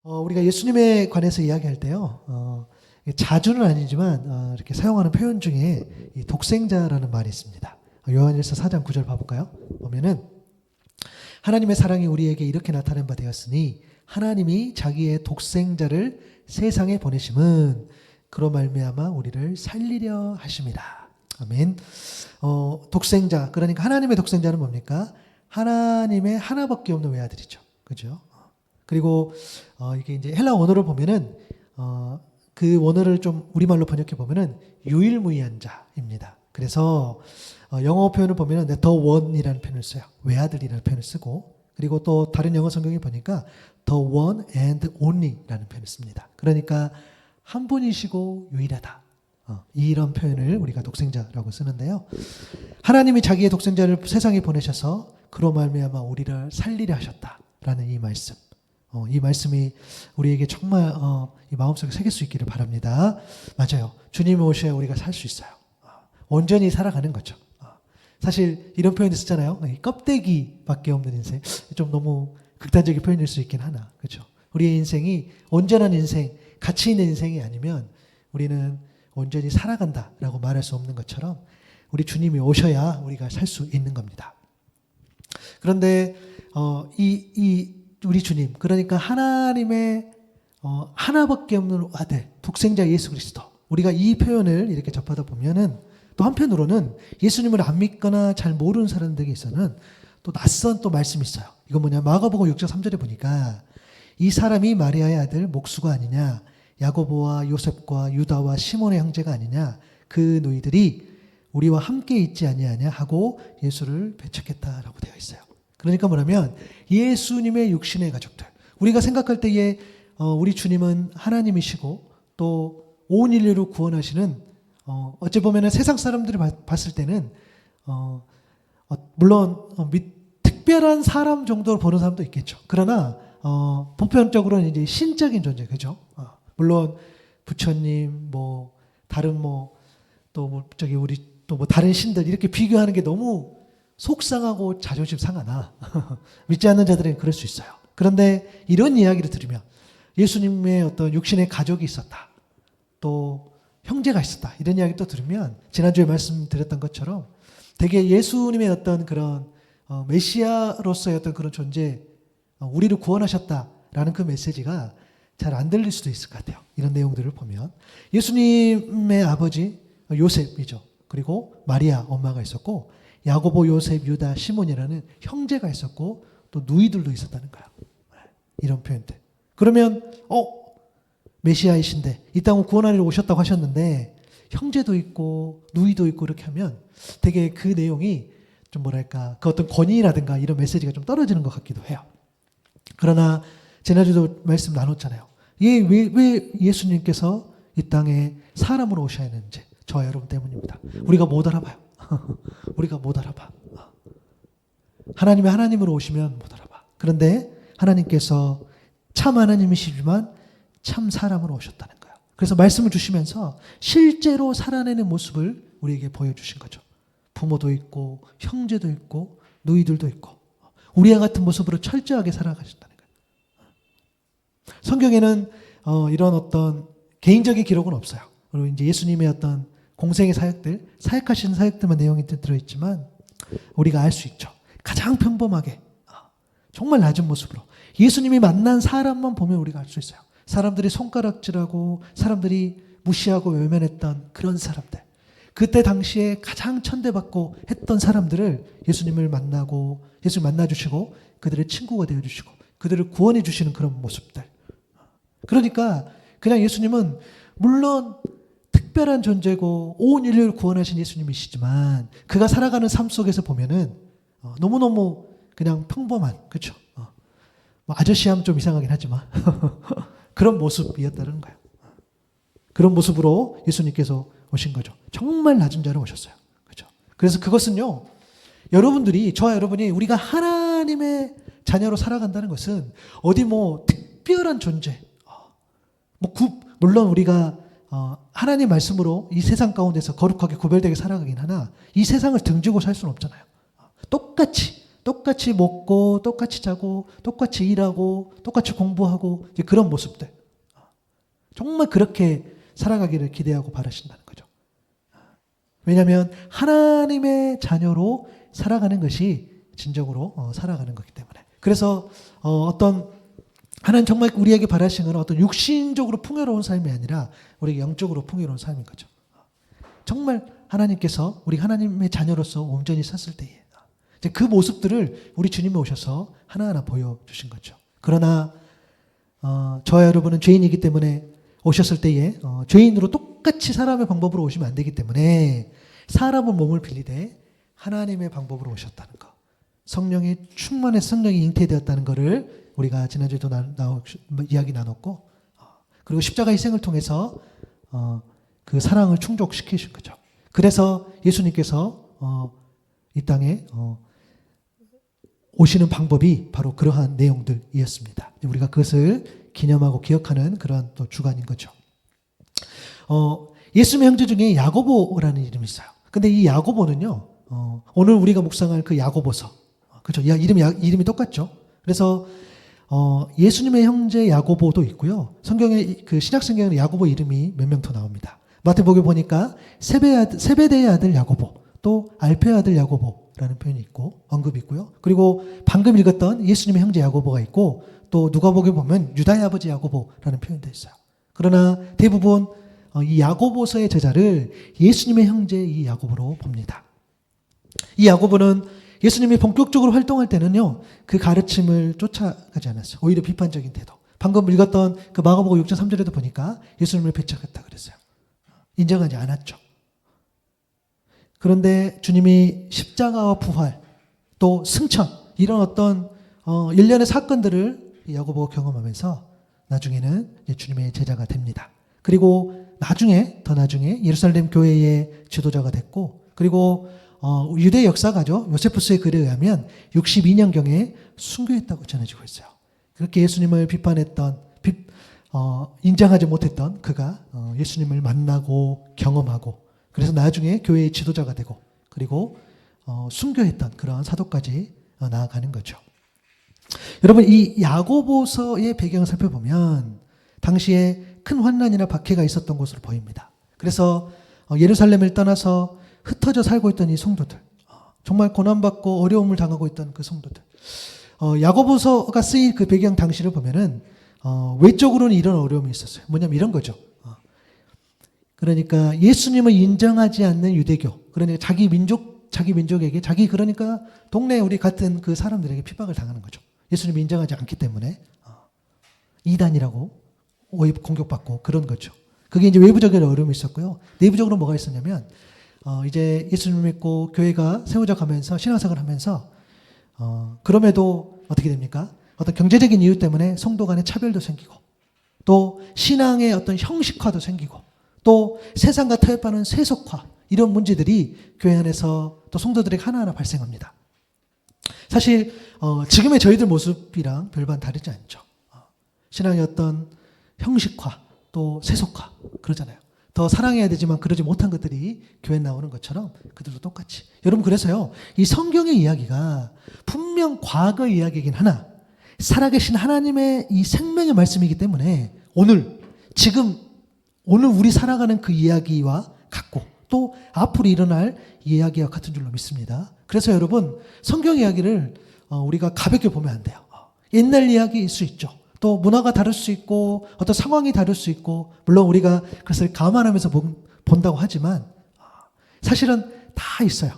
우리가 예수님에 관해서 이야기할 때요, 자주는 아니지만 이렇게 사용하는 표현 중에 이 독생자라는 말이 있습니다. 요한일서 4장 9절 봐볼까요? 보면은 하나님의 사랑이 우리에게 이렇게 나타낸 바 되었으니 하나님이 자기의 독생자를 세상에 보내심은 그로 말미암아 우리를 살리려 하심이라. 아멘. 독생자, 그러니까 하나님의 독생자는 뭡니까? 하나님의 하나밖에 없는 외아들이죠. 그죠? 그리고 이게 이제 헬라 원어를 보면은 그 원어를 좀 우리말로 번역해 보면은 유일무이한 자입니다. 그래서 영어 표현을 보면은 the one이라는 표현을 써요. 외아들이라는 표현을 쓰고, 그리고 또 다른 영어 성경에 보니까 the one and only라는 표현을 씁니다. 그러니까 한 분이시고 유일하다. 이런 표현을 우리가 독생자라고 쓰는데요. 하나님이 자기의 독생자를 세상에 보내셔서 그로 말미암아 우리를 살리려 하셨다라는 이 말씀. 이 말씀이 우리에게 정말 이 마음속에 새길 수 있기를 바랍니다. 맞아요. 주님이 오셔야 우리가 살 수 있어요. 온전히 살아가는 거죠. 사실 이런 표현을 쓰잖아요. 껍데기밖에 없는 인생. 좀 너무 극단적인 표현일 수 있긴 하나. 그렇죠? 우리의 인생이 온전한 인생, 가치 있는 인생이 아니면 우리는 온전히 살아간다라고 말할 수 없는 것처럼 우리 주님이 오셔야 우리가 살 수 있는 겁니다. 그런데 우리 주님, 그러니까 하나님의 하나밖에 없는 아들, 독생자 예수 그리스도. 우리가 이 표현을 이렇게 접하다 보면은 또 한편으로는 예수님을 안 믿거나 잘 모르는 사람들에게서는 또 낯선 또 말씀이 있어요. 이건 뭐냐? 마가복음 6장 3절에 보니까 이 사람이 마리아의 아들 목수가 아니냐, 야고보와 요셉과 유다와 시몬의 형제가 아니냐, 그 너희들이 우리와 함께 있지 아니하냐 하고 예수를 배척했다라고 되어 있어요. 그러니까 뭐냐면 예수님의 육신의 가족들, 우리가 생각할 때에 우리 주님은 하나님이시고 또 온 인류를 구원하시는 어찌 보면은 세상 사람들이 봤을 때는 물론 특별한 사람 정도로 보는 사람도 있겠죠. 그러나 보편적으로는 이제 신적인 존재, 그죠? 물론 부처님, 뭐 다른 우리 또 다른 신들 이렇게 비교하는 게 너무 속상하고 자존심 상하나 믿지 않는 자들은 그럴 수 있어요. 그런데 이런 이야기를 들으면 예수님의 어떤 육신의 가족이 있었다, 또 형제가 있었다, 이런 이야기 또 들으면 지난주에 말씀드렸던 것처럼 되게 예수님의 어떤 그런 메시아로서의 어떤 그런 존재, 우리를 구원하셨다라는 그 메시지가 잘 안 들릴 수도 있을 것 같아요. 이런 내용들을 보면 예수님의 아버지 요셉이죠. 그리고 마리아 엄마가 있었고 야고보, 요셉, 유다, 시몬이라는 형제가 있었고 또 누이들도 있었다는 거야. 이런 표현들. 그러면 메시아이신데 이 땅을 구원하러 오셨다고 하셨는데 형제도 있고 누이도 있고 이렇게 하면 되게 그 내용이 좀 뭐랄까 그 어떤 권위라든가 이런 메시지가 좀 떨어지는 것 같기도 해요. 그러나 지난주도 말씀 나눴잖아요. 왜 예수님께서 이 땅에 사람으로 오셔야 하는지 저와 여러분 때문입니다. 우리가 못 알아봐요. 우리가 못 알아봐. 하나님이 하나님으로 오시면 못 알아봐. 그런데 하나님께서 참 하나님이시지만 참 사람으로 오셨다는 거예요. 그래서 말씀을 주시면서 실제로 살아내는 모습을 우리에게 보여주신 거죠. 부모도 있고 형제도 있고 누이들도 있고 우리와 같은 모습으로 철저하게 살아가셨다는 거예요. 성경에는 이런 어떤 개인적인 기록은 없어요. 그리고 이제 예수님의 어떤 공생의 사역들, 사역하시는 사역들만 내용이 들어있지만 우리가 알 수 있죠. 가장 평범하게 정말 낮은 모습으로 예수님이 만난 사람만 보면 우리가 알 수 있어요. 사람들이 손가락질하고 사람들이 무시하고 외면했던 그런 사람들, 그때 당시에 가장 천대받고 했던 사람들을 예수님을 만나고 예수님 만나주시고 그들의 친구가 되어주시고 그들을 구원해 주시는 그런 모습들. 그러니까 그냥 예수님은 물론 특별한 존재고 온 인류를 구원하신 예수님이시지만 그가 살아가는 삶 속에서 보면은 너무너무 그냥 평범한, 그렇죠? 아저씨 하면 좀 이상하긴 하지만 그런 모습이었다는 거예요. 그런 모습으로 예수님께서 오신 거죠. 정말 낮은 자로 오셨어요. 그렇죠? 그래서 그것은요, 여러분들이, 저와 여러분이 우리가 하나님의 자녀로 살아간다는 것은 어디 특별한 존재, 물론 우리가 하나님 말씀으로 이 세상 가운데서 거룩하게 구별되게 살아가긴 하나 이 세상을 등지고 살 수는 없잖아요. 똑같이 똑같이 먹고 똑같이 자고 똑같이 일하고 똑같이 공부하고 이제 그런 모습들. 정말 그렇게 살아가기를 기대하고 바라신다는 거죠. 왜냐하면 하나님의 자녀로 살아가는 것이 진정으로 살아가는 거기 때문에. 그래서 어떤 하나님 정말 우리에게 바라시는 건 어떤 육신적으로 풍요로운 삶이 아니라 우리에게 영적으로 풍요로운 삶인 거죠. 정말 하나님께서 우리 하나님의 자녀로서 온전히 섰을 때에 그 모습들을 우리 주님이 오셔서 하나하나 보여주신 거죠. 그러나 저와 여러분은 죄인이기 때문에 오셨을 때에 죄인으로 똑같이 사람의 방법으로 오시면 안 되기 때문에 사람은 몸을 빌리되 하나님의 방법으로 오셨다는 것. 성령이 충만해 성령이 잉태되었다는 것을 우리가 지난주에도 이야기 나눴고 그리고 십자가 희생을 통해서 그 사랑을 충족시키신 거죠. 그래서 예수님께서 이 땅에 오시는 방법이 바로 그러한 내용들이었습니다. 우리가 그것을 기념하고 기억하는 그런 또 주간인 거죠. 예수님의 형제 중에 야고보라는 이름이 있어요. 근데 이 야고보는요, 오늘 우리가 묵상할 그 야고보서, 그렇죠? 이름이 똑같죠. 그래서 예수님의 형제 야고보도 있고요. 성경에 그 신약 성경에는 야고보 이름이 몇 명 더 나옵니다. 마태복음에 보니까 세베대의 아들 야고보, 또 알페의 아들 야고보라는 표현이 있고 언급이 있고요. 그리고 방금 읽었던 예수님의 형제 야고보가 있고 또 누가복음에 보면 유다의 아버지 야고보라는 표현도 있어요. 그러나 대부분 이 야고보서의 저자를 예수님의 형제 이 야고보로 봅니다. 이 야고보는 예수님이 본격적으로 활동할 때는요, 그 가르침을 쫓아가지 않았어요. 오히려 비판적인 태도. 방금 읽었던 그 마가복음 6장 3절에도 보니까 예수님을 배척했다 그랬어요. 인정하지 않았죠. 그런데 주님이 십자가와 부활, 또 승천, 이런 어떤 일련의 사건들을 야고보가 경험하면서 나중에는 주님의 제자가 됩니다. 그리고 더 나중에 예루살렘 교회의 지도자가 됐고, 그리고 유대 역사가죠. 요세푸스의 글에 의하면 62년경에 순교했다고 전해지고 있어요. 그렇게 예수님을 비판했던, 인정하지 못했던 그가 예수님을 만나고 경험하고, 그래서 나중에 교회의 지도자가 되고, 그리고 순교했던 그런 사도까지 나아가는 거죠. 여러분, 이 야고보서의 배경을 살펴보면 당시에 큰 환난이나 박해가 있었던 것으로 보입니다. 그래서 예루살렘을 떠나서 흩어져 살고 있던 이 성도들, 정말 고난받고 어려움을 당하고 있던 그 성도들, 야고보서가 쓰인 그 배경 당시를 보면은 외적으로는 이런 어려움이 있었어요. 뭐냐면 이런 거죠. 그러니까 예수님을 인정하지 않는 유대교, 그러니까 자기 민족에게 그러니까 동네 우리 같은 그 사람들에게 핍박을 당하는 거죠. 예수님을 인정하지 않기 때문에 이단이라고 공격받고 그런 거죠. 그게 이제 외부적인 어려움이 있었고요. 내부적으로 뭐가 있었냐면 이제 예수님을 믿고 교회가 세워져 가면서 신앙생활을 하면서 그럼에도 어떻게 됩니까? 어떤 경제적인 이유 때문에 성도 간의 차별도 생기고 또 신앙의 어떤 형식화도 생기고 또 세상과 타협하는 세속화 이런 문제들이 교회 안에서 또 성도들에게 하나하나 발생합니다. 사실 지금의 저희들 모습이랑 별반 다르지 않죠. 신앙의 어떤 형식화 또 세속화 그러잖아요. 더 사랑해야 되지만 그러지 못한 것들이 교회에 나오는 것처럼 그들도 똑같이. 여러분 그래서요. 이 성경의 이야기가 분명 과거 이야기이긴 하나 살아계신 하나님의 이 생명의 말씀이기 때문에 오늘 우리 살아가는 그 이야기와 같고 또 앞으로 일어날 이야기와 같은 줄로 믿습니다. 그래서 여러분 성경 이야기를 우리가 가볍게 보면 안 돼요. 옛날 이야기일 수 있죠. 또 문화가 다를 수 있고 어떤 상황이 다를 수 있고 물론 우리가 그것을 감안하면서 본다고 하지만 사실은 다 있어요.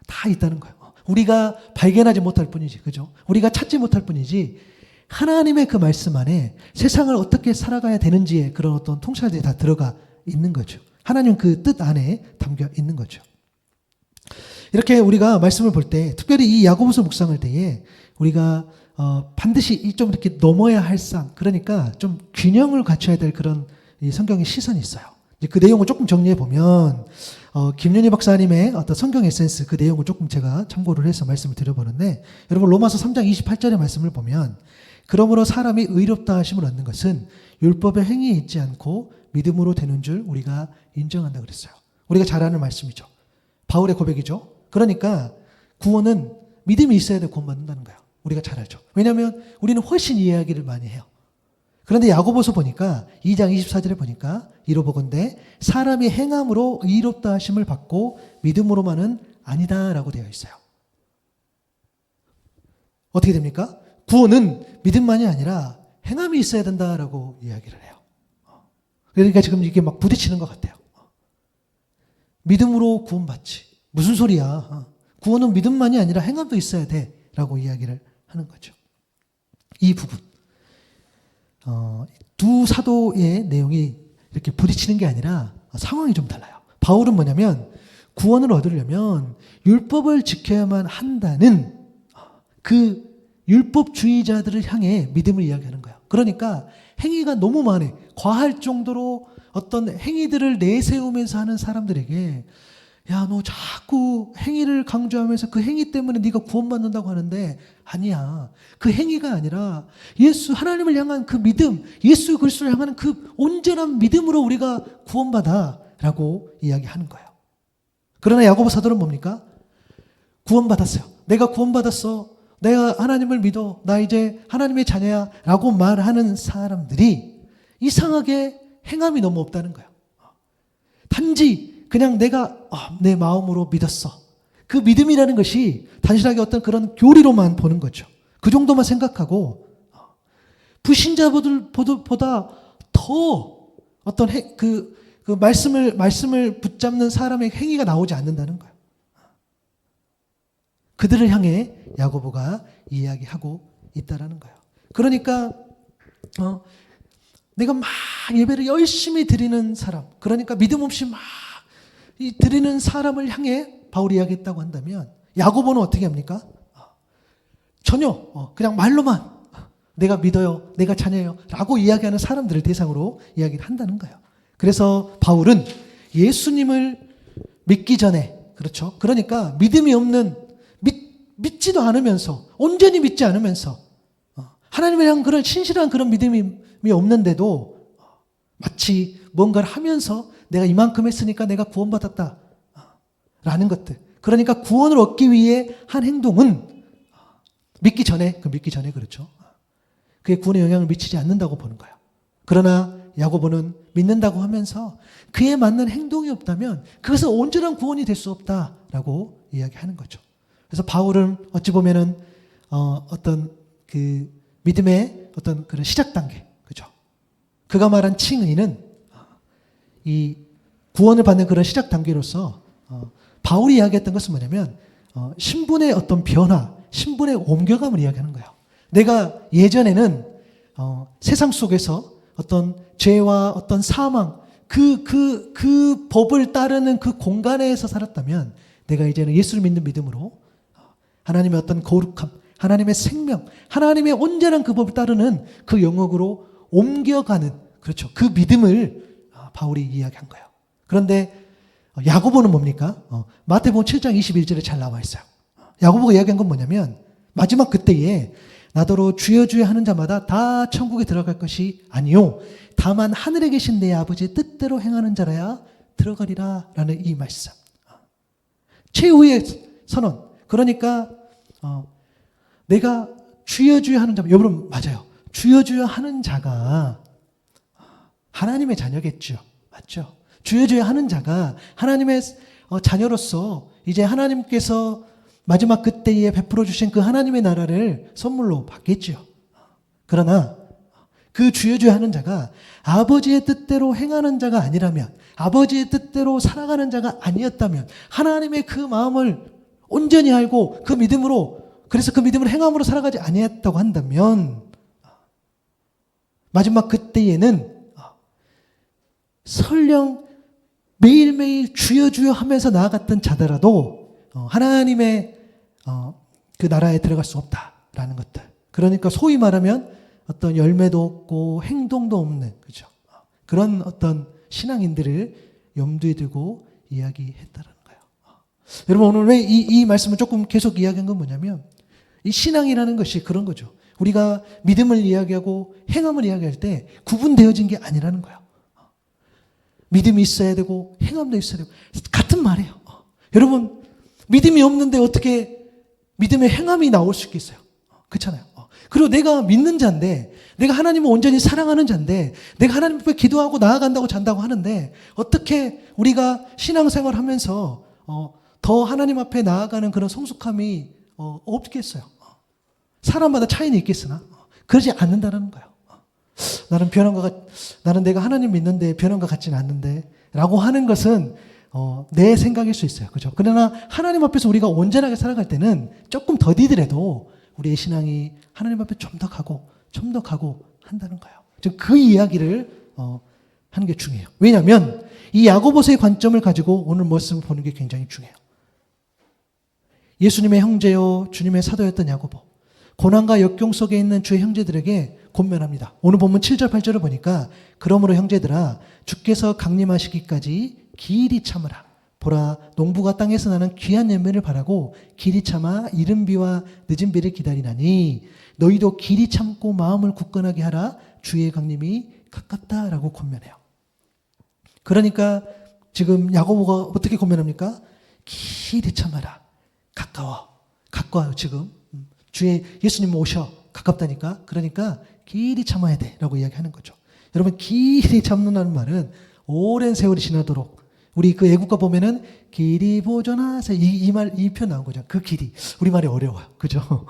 다 있다는 거예요. 우리가 발견하지 못할 뿐이지, 그죠? 우리가 찾지 못할 뿐이지 하나님의 그 말씀 안에 세상을 어떻게 살아가야 되는지의 그런 어떤 통찰들이 다 들어가 있는 거죠. 하나님 그 뜻 안에 담겨 있는 거죠. 이렇게 우리가 말씀을 볼 때 특별히 이 야고보서 묵상할 때에 우리가 반드시 좀 이렇게 넘어야 할 상, 그러니까 좀 균형을 갖춰야 될 그런 이 성경의 시선이 있어요. 그 내용을 조금 정리해 보면 김윤희 박사님의 어떤 성경 에센스 그 내용을 조금 제가 참고를 해서 말씀을 드려보는데 여러분 로마서 3장 28절의 말씀을 보면 그러므로 사람이 의롭다 하심을 얻는 것은 율법의 행위에 있지 않고 믿음으로 되는 줄 우리가 인정한다 그랬어요. 우리가 잘 아는 말씀이죠. 바울의 고백이죠. 그러니까 구원은 믿음이 있어야 돼 구원받는다는 거예요. 우리가 잘 알죠. 왜냐하면 우리는 훨씬 이야기를 많이 해요. 그런데 야고보서 보니까 2장 24절에 보니까 이로 보건대 사람이 행함으로 의롭다 하심을 받고 믿음으로만은 아니다라고 되어 있어요. 어떻게 됩니까? 구원은 믿음만이 아니라 행함이 있어야 된다라고 이야기를 해요. 그러니까 지금 이게 막 부딪히는 것 같아요. 믿음으로 구원받지. 무슨 소리야? 구원은 믿음만이 아니라 행함도 있어야 돼 라고 이야기를 하는 거죠. 이 부분. 두 사도의 내용이 이렇게 부딪히는 게 아니라 상황이 좀 달라요. 바울은 뭐냐면 구원을 얻으려면 율법을 지켜야만 한다는 그 율법주의자들을 향해 믿음을 이야기하는 거예요. 그러니까 행위가 너무 많아. 과할 정도로 어떤 행위들을 내세우면서 하는 사람들에게 야, 너 자꾸 행위를 강조하면서 그 행위 때문에 네가 구원받는다고 하는데 아니야. 그 행위가 아니라 예수 하나님을 향한 그 믿음, 예수 그리스도를 향하는 그 온전한 믿음으로 우리가 구원받아라고 이야기하는 거예요. 그러나 야고보 사도는 뭡니까? 구원받았어요. 내가 구원받았어. 내가 하나님을 믿어. 나 이제 하나님의 자녀야 라고 말하는 사람들이 이상하게 행함이 너무 없다는 거예요. 단지 그냥 내가 내 마음으로 믿었어. 그 믿음이라는 것이 단순하게 어떤 그런 교리로만 보는 거죠. 그 정도만 생각하고 불신자보다 더 어떤 그 말씀을 붙잡는 사람의 행위가 나오지 않는다는 거예요. 그들을 향해 야고보가 이야기하고 있다라는 거예요. 그러니까 내가 막 예배를 열심히 드리는 사람, 그러니까 믿음 없이 막 드리는 사람을 향해 바울이 이야기했다고 한다면 야고보는 어떻게 합니까? 전혀 그냥 말로만 내가 믿어요, 내가 자녀예요 라고 이야기하는 사람들을 대상으로 이야기를 한다는 거예요. 그래서 바울은 예수님을 믿기 전에, 그렇죠? 그러니까 믿음이 없는, 믿지도 않으면서, 온전히 믿지 않으면서 하나님에 대한 그런 신실한 그런 믿음이 없는데도 마치 뭔가를 하면서 내가 이만큼 했으니까 내가 구원받았다 라는 것들. 그러니까 구원을 얻기 위해 한 행동은 믿기 전에 그렇죠. 그게 구원에 영향을 미치지 않는다고 보는 거예요. 그러나 야고보는 믿는다고 하면서 그에 맞는 행동이 없다면 그것은 온전한 구원이 될 수 없다라고 이야기하는 거죠. 그래서 바울은 어찌 보면은 어떤 그 믿음의 어떤 그런 시작 단계, 그죠? 그가 말한 칭의는 이 구원을 받는 그런 시작 단계로서 바울이 이야기했던 것은 뭐냐면 신분의 어떤 변화, 신분의 옮겨감을 이야기하는 거예요. 내가 예전에는 세상 속에서 어떤 죄와 어떤 사망, 그 법을 따르는 그 공간에서 살았다면 내가 이제는 예수를 믿는 믿음으로 하나님의 어떤 거룩함, 하나님의 생명, 하나님의 온전한 그 법을 따르는 그 영역으로 옮겨가는, 그렇죠. 그 믿음을 바울이 이야기한 거예요. 그런데 야고보는 뭡니까? 마태복음 7장 21절에 잘 나와 있어요. 야고보가 이야기한 건 뭐냐면 마지막 그때에 나더러 주여 주여 하는 자마다 다 천국에 들어갈 것이 아니요 다만 하늘에 계신 내 아버지의 뜻대로 행하는 자라야 들어가리라 라는 이 말씀. 최후의 선언. 그러니까 내가 주여 주여 하는 자, 여러분 맞아요. 주여 주여 하는 자가 하나님의 자녀겠죠. 맞죠? 주여 주여 하는 자가 하나님의 자녀로서 이제 하나님께서 마지막 그때에 베풀어 주신 그 하나님의 나라를 선물로 받겠죠. 그러나 그 주여 주여 하는 자가 아버지의 뜻대로 행하는 자가 아니라면, 아버지의 뜻대로 살아가는 자가 아니었다면, 하나님의 그 마음을 온전히 알고 그 믿음으로, 그래서 그 믿음을 행함으로 살아가지 아니했다고 한다면 마지막 그때에는 설령 매일매일 주여 주여 하면서 나아갔던 자더라도 하나님의 그 나라에 들어갈 수 없다라는 것들. 그러니까 소위 말하면 어떤 열매도 없고 행동도 없는, 그죠? 그런 어떤 신앙인들을 염두에 두고 이야기했다라는 거예요. 여러분 오늘 왜 이 말씀을 조금 계속 이야기한 건 뭐냐면 이 신앙이라는 것이 그런 거죠. 우리가 믿음을 이야기하고 행함을 이야기할 때 구분되어진 게 아니라는 거예요. 믿음이 있어야 되고 행함도 있어야 되고 같은 말이에요. 여러분 믿음이 없는데 어떻게 믿음의 행함이 나올 수 있겠어요. 그렇잖아요. 그리고 내가 믿는 자인데, 내가 하나님을 온전히 사랑하는 자인데, 내가 하나님 앞에 기도하고 나아간다고 잔다고 하는데, 어떻게 우리가 신앙생활 하면서 더 하나님 앞에 나아가는 그런 성숙함이 없겠어요. 사람마다 차이는 있겠으나 그러지 않는다는 거예요. 나는 내가 하나님 믿는데 변함과 같지는 않는데 라고 하는 것은 내 생각일 수 있어요. 그죠? 그러나 하나님 앞에서 우리가 온전하게 살아갈 때는 조금 더디더라도 우리의 신앙이 하나님 앞에 좀 더 가고 한다는 거예요. 그 이야기를 하는 게 중요해요. 왜냐하면 이 야고보서의 관점을 가지고 오늘 말씀을 보는 게 굉장히 중요해요. 예수님의 형제요 주님의 사도였던 야고보, 고난과 역경 속에 있는 주의 형제들에게 권면합니다. 오늘 본문 7절 8절을 보니까 그러므로 형제들아 주께서 강림하시기까지 길이 참으라. 보라 농부가 땅에서 나는 귀한 열매를 바라고 길이 참아 이른 비와 늦은 비를 기다리나니 너희도 길이 참고 마음을 굳건하게 하라. 주의 강림이 가깝다라고 권면해요. 그러니까 지금 야고보가 어떻게 권면합니까? 길이 참아라. 가까워요 지금. 주의 예수님 오셔 가깝다니까. 그러니까 길이 참아야 돼라고 이야기하는 거죠. 여러분 길이 참는다는 말은 오랜 세월이 지나도록, 우리 그 애국가 보면은 길이 보존하세요 이 표현 나온 거죠. 그 길이 우리말이 어려워요. 그죠?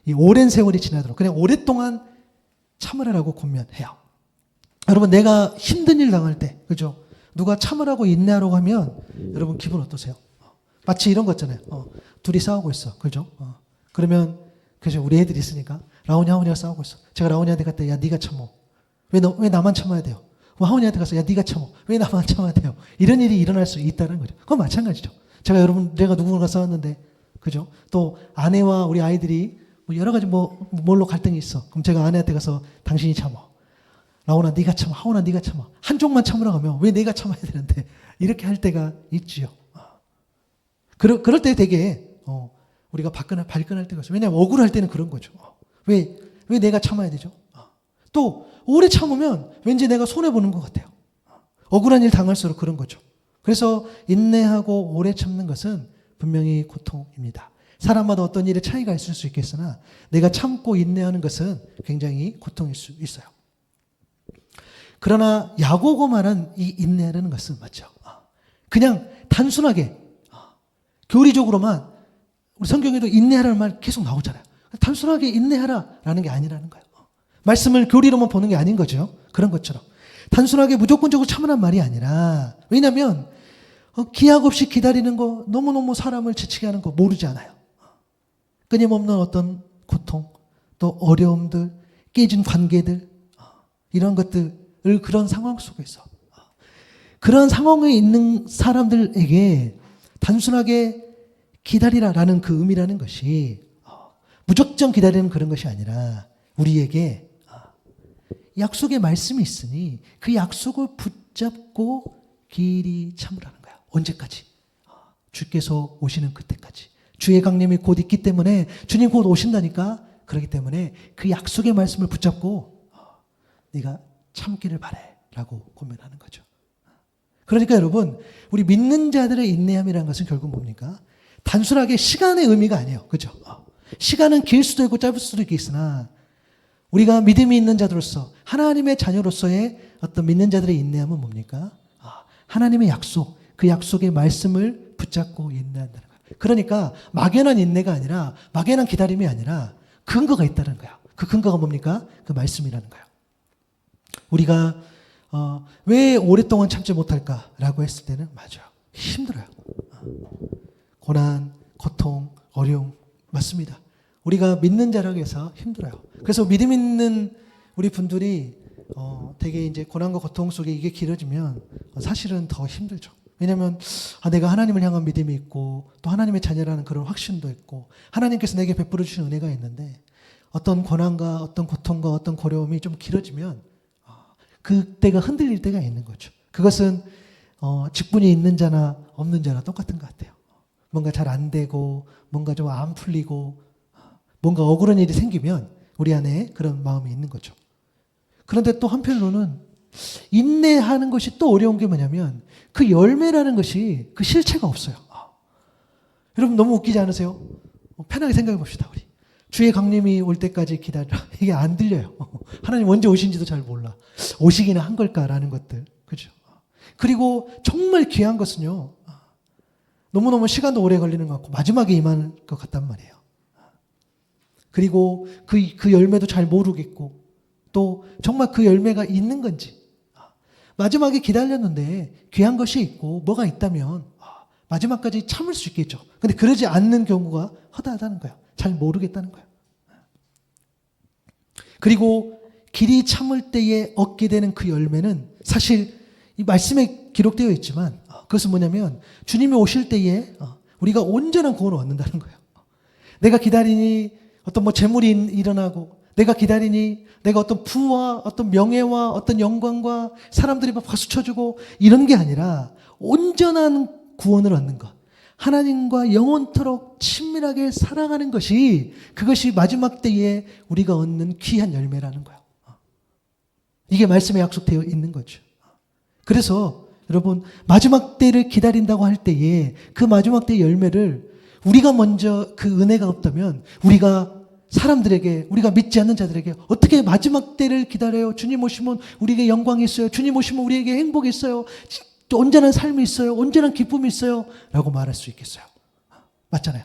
이 오랜 세월이 지나도록 그냥 오랫동안 참으라라고 권면해요. 여러분 내가 힘든 일 당할 때, 그죠? 누가 참으라고 인내하라고 하면 여러분 기분 어떠세요? 마치 이런 거 있잖아요. 둘이 싸우고 있어. 그죠? 그러면 그죠? 우리 애들이 있으니까 하온이가 싸우고 있어. 제가 라온이한테 갔다 야 네가 참어. 왜 나만 참아야 돼요? 하온이한테 가서 야 네가 참어. 왜 나만 참아야 돼요? 이런 일이 일어날 수 있다는 거죠. 그건 마찬가지죠. 내가 누구랑 싸웠는데, 그죠? 또 아내와 우리 아이들이 여러 가지 뭘로 갈등이 있어. 그럼 제가 아내한테 가서 당신이 참어. 라온아 네가 참어. 하온아 네가 참어. 한쪽만 참으라고 하면 왜 내가 참아야 되는데 이렇게 할 때가 있지요. 그럴 때 되게 우리가 발끈할 때가 있어요. 왜냐하면 억울할 때는 그런 거죠. 왜 내가 참아야 되죠? 또 오래 참으면 왠지 내가 손해보는 것 같아요. 억울한 일 당할수록 그런 거죠. 그래서 인내하고 오래 참는 것은 분명히 고통입니다. 사람마다 어떤 일에 차이가 있을 수 있겠으나 내가 참고 인내하는 것은 굉장히 고통일 수 있어요. 그러나 야고보 말한 이 인내라는 것은 맞죠. 그냥 단순하게 교리적으로만 우리 성경에도 인내하라는 말 계속 나오잖아요. 단순하게 인내하라라는 게 아니라는 거예요. 말씀을 교리로만 보는 게 아닌 거죠. 그런 것처럼 단순하게 무조건적으로 참으란 말이 아니라, 왜냐하면 기약 없이 기다리는 거, 너무너무 사람을 지치게 하는 거 모르지 않아요. 끊임없는 어떤 고통, 또 어려움들, 깨진 관계들, 이런 것들을 그런 상황 속에서, 그런 상황에 있는 사람들에게 단순하게 기다리라라는 그 의미라는 것이 무작정 기다리는 그런 것이 아니라 우리에게 약속의 말씀이 있으니 그 약속을 붙잡고 길이 참으라는 거야. 언제까지? 주께서 오시는 그때까지. 주의 강림이 곧 있기 때문에, 주님 곧 오신다니까. 그렇기 때문에 그 약속의 말씀을 붙잡고 네가 참기를 바래 라고 고민하는 거죠. 그러니까 여러분, 우리 믿는 자들의 인내함이라는 것은 결국 뭡니까? 단순하게 시간의 의미가 아니에요. 그죠? 시간은 길 수도 있고 짧을 수도 있겠으나 우리가 믿음이 있는 자들로서, 하나님의 자녀로서의 어떤 믿는 자들의 인내함은 뭡니까? 하나님의 약속, 그 약속의 말씀을 붙잡고 인내한다는 거예요. 그러니까 막연한 인내가 아니라, 막연한 기다림이 아니라 근거가 있다는 거예요. 그 근거가 뭡니까? 그 말씀이라는 거예요. 우리가 왜 오랫동안 참지 못할까라고 했을 때는 맞아요. 힘들어요. 고난, 고통, 어려움 맞습니다. 우리가 믿는 자라고 해서 힘들어요. 그래서 믿음 있는 우리 분들이 되게 이제 고난과 고통 속에 이게 길어지면 사실은 더 힘들죠. 왜냐하면 내가 하나님을 향한 믿음이 있고 또 하나님의 자녀라는 그런 확신도 있고 하나님께서 내게 베풀어 주신 은혜가 있는데 어떤 고난과 어떤 고통과 어떤 고려움이 좀 길어지면 그때가 흔들릴 때가 있는 거죠. 그것은 직분이 있는 자나 없는 자나 똑같은 것 같아요. 뭔가 잘 안 되고 뭔가 좀 안 풀리고 뭔가 억울한 일이 생기면 우리 안에 그런 마음이 있는 거죠. 그런데 또 한편으로는 인내하는 것이 또 어려운 게 뭐냐면 그 열매라는 것이 그 실체가 없어요. 여러분 너무 웃기지 않으세요? 편하게 생각해 봅시다, 우리. 주의 강림이 올 때까지 기다려. 이게 안 들려요. 하나님 언제 오신지도 잘 몰라. 오시기는 한 걸까라는 것들. 그죠? 그리고 정말 귀한 것은요, 너무너무 시간도 오래 걸리는 것 같고, 마지막에 임할 것 같단 말이에요. 그리고 그 열매도 잘 모르겠고, 또 정말 그 열매가 있는 건지. 마지막에 기다렸는데 귀한 것이 있고 뭐가 있다면 마지막까지 참을 수 있겠죠. 근데 그러지 않는 경우가 허다하다는 거예요. 잘 모르겠다는 거예요. 그리고 길이 참을 때에 얻게 되는 그 열매는 사실 이 말씀에 기록되어 있지만 그것은 뭐냐면 주님이 오실 때에 우리가 온전한 구원을 얻는다는 거예요. 내가 기다리니 어떤 재물이 일어나고, 내가 기다리니 내가 어떤 부와 어떤 명예와 어떤 영광과 사람들이 막 박수 쳐주고 이런 게 아니라 온전한 구원을 얻는 것, 하나님과 영원토록 친밀하게 사랑하는 것이, 그것이 마지막 때에 우리가 얻는 귀한 열매라는 거예요. 이게 말씀에 약속되어 있는 거죠. 그래서 여러분, 마지막 때를 기다린다고 할 때에 그 마지막 때의 열매를 우리가 먼저 그 은혜가 없다면 우리가 사람들에게, 우리가 믿지 않는 자들에게 어떻게 마지막 때를 기다려요? 주님 오시면 우리에게 영광이 있어요. 주님 오시면 우리에게 행복이 있어요. 온전한 삶이 있어요. 온전한 기쁨이 있어요. 라고 말할 수 있겠어요. 맞잖아요.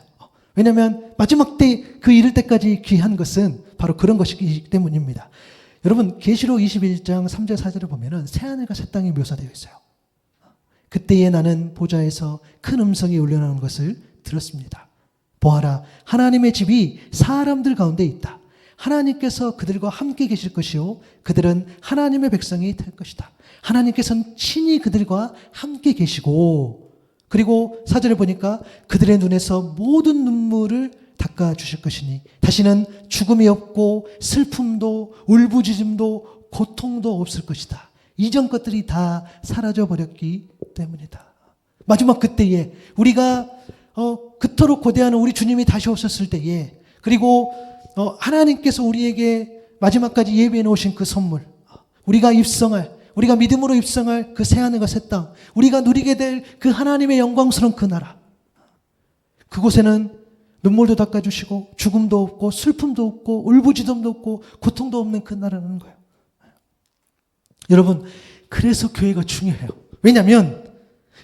왜냐하면 마지막 때 그 이를 때까지 귀한 것은 바로 그런 것이기 때문입니다. 여러분, 계시록 21장 3절 4절을 보면은 새하늘과 새 땅이 묘사되어 있어요. 그때에 나는 보좌에서 큰 음성이 울려나오는 것을 들었습니다. 보아라, 하나님의 집이 사람들 가운데 있다. 하나님께서 그들과 함께 계실 것이요, 그들은 하나님의 백성이 될 것이다. 하나님께서는 친히 그들과 함께 계시고, 그리고 4절에 보니까 그들의 눈에서 모든 눈물을 닦아주실 것이니 다시는 죽음이 없고 슬픔도 울부짖음도 고통도 없을 것이다. 이전 것들이 다 사라져버렸기 때문이다. 마지막 그때에 우리가 그토록 고대하는 우리 주님이 다시 오셨을 때에, 그리고 하나님께서 우리에게 마지막까지 예비해 놓으신 그 선물, 우리가 믿음으로 입성할 그 새하늘과 새 땅, 우리가 누리게 될 그 하나님의 영광스러운 그 나라, 그곳에는 눈물도 닦아주시고 죽음도 없고 슬픔도 없고 울부짖음도 없고 고통도 없는 그 나라라는 거예요. 여러분, 그래서 교회가 중요해요. 왜냐하면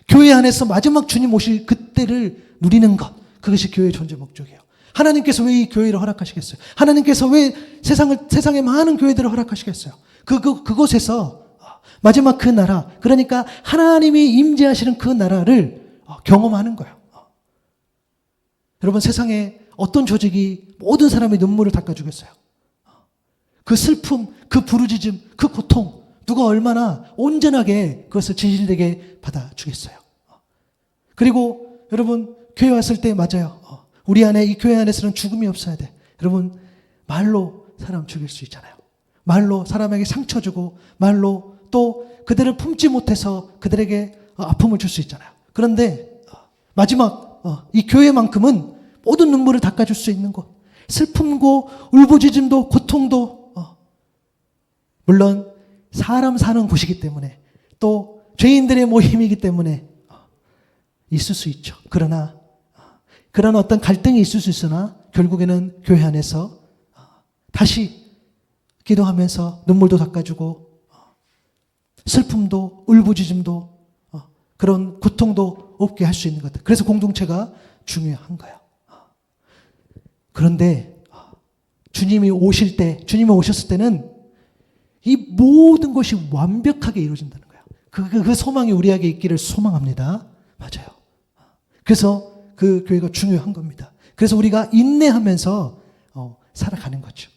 교회 안에서 마지막 주님 오실 그때를 누리는 것, 그것이 교회의 존재 목적이에요. 하나님께서 왜 이 교회를 허락하시겠어요? 하나님께서 왜 세상에 많은 교회들을 허락하시겠어요? 그곳에서 마지막 그 나라, 그러니까 하나님이 임재하시는 그 나라를 경험하는 거예요. 여러분, 세상에 어떤 조직이 모든 사람의 눈물을 닦아주겠어요? 그 슬픔, 그 부르짖음, 그 고통, 누가 얼마나 온전하게 그것을 진실되게 받아주겠어요? 그리고 여러분, 교회 왔을 때 맞아요. 우리 안에, 이 교회 안에서는 죽음이 없어야 돼. 여러분, 말로 사람 죽일 수 있잖아요. 말로 사람에게 상처 주고, 말로 또 그들을 품지 못해서 그들에게 아픔을 줄 수 있잖아요. 그런데 마지막 이 교회만큼은 모든 눈물을 닦아줄 수 있는 곳, 슬픔고 울부짖음도 고통도 물론 사람 사는 곳이기 때문에, 또 죄인들의 모임이기 때문에 있을 수 있죠. 그러나 그런 어떤 갈등이 있을 수 있으나 결국에는 교회 안에서 다시 기도하면서 눈물도 닦아주고 슬픔도 울부짖음도 그런 고통도 없게 할 수 있는 것들. 그래서 공동체가 중요한 거예요. 그런데 주님이 오셨을 때는 이 모든 것이 완벽하게 이루어진다는 거예요. 그 소망이 우리에게 있기를 소망합니다. 맞아요. 그래서 그 교회가 중요한 겁니다. 그래서 우리가 인내하면서 살아가는 거죠.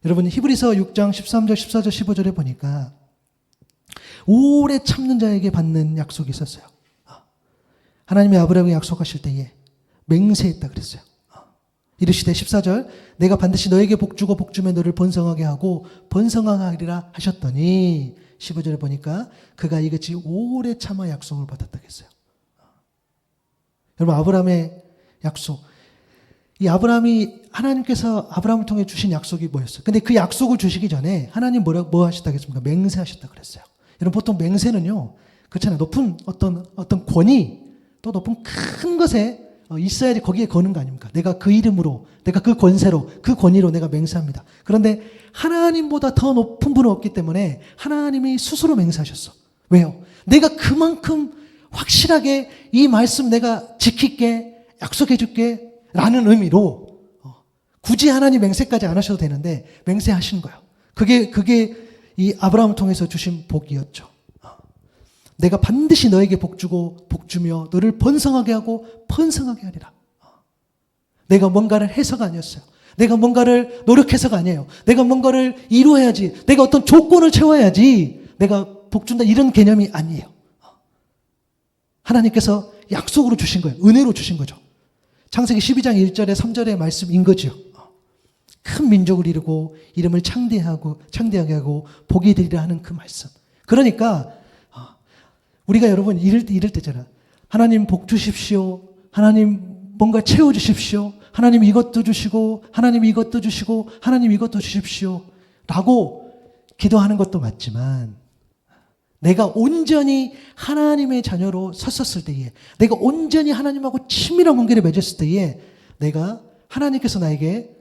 여러분, 히브리서 6장 13절, 14절, 15절에 보니까 오래 참는 자에게 받는 약속이 있었어요. 하나님이 아브라함에게 약속하실 때에 맹세했다 그랬어요. 이르시되 14절, 내가 반드시 너에게 복주고 복주며 너를 번성하게 하고 번성하게 하리라 하셨더니 15절에 보니까 그가 이같이 오래 참아 약속을 받았다 했어요. 여러분, 아브라함의 약속, 이 아브라함이, 하나님께서 아브라함을 통해 주신 약속이 뭐였어요? 근데 그 약속을 주시기 전에 하나님 뭐 하셨다 했습니까? 맹세하셨다 그랬어요. 여러분, 보통 맹세는요, 그렇잖아요. 높은 어떤 권위, 또 높은 큰 것에 있어야지 거기에 거는 거 아닙니까? 내가 그 이름으로, 내가 그 권세로, 그 권위로 내가 맹세합니다. 그런데 하나님보다 더 높은 분은 없기 때문에 하나님이 스스로 맹세하셨어. 왜요? 내가 그만큼 확실하게 이 말씀 내가 지킬게, 약속해 줄게 라는 의미로 굳이 하나님 맹세까지 안 하셔도 되는데 맹세하신 거예요. 그게 이 아브라함을 통해서 주신 복이었죠. 내가 반드시 너에게 복 주고 복 주며 너를 번성하게 하고 번성하게 하리라. 내가 뭔가를 해서가 아니었어요. 내가 뭔가를 노력해서가 아니에요. 내가 뭔가를 이루어야지. 내가 어떤 조건을 채워야지 내가 복 준다 이런 개념이 아니에요. 하나님께서 약속으로 주신 거예요. 은혜로 주신 거죠. 창세기 12장 1절에 3절의 말씀인 거죠. 큰 민족을 이루고 이름을 창대하게 하고 복이 되리라 하는 그 말씀. 그러니까 우리가 여러분 이럴 때잖아. 하나님 복 주십시오. 하나님 뭔가 채워주십시오. 하나님 이것도 주시고 하나님 이것도 주시고 하나님 이것도 주십시오. 라고 기도하는 것도 맞지만 내가 온전히 하나님의 자녀로 섰었을 때에 내가 온전히 하나님하고 친밀한 관계를 맺었을 때에 내가 하나님께서 나에게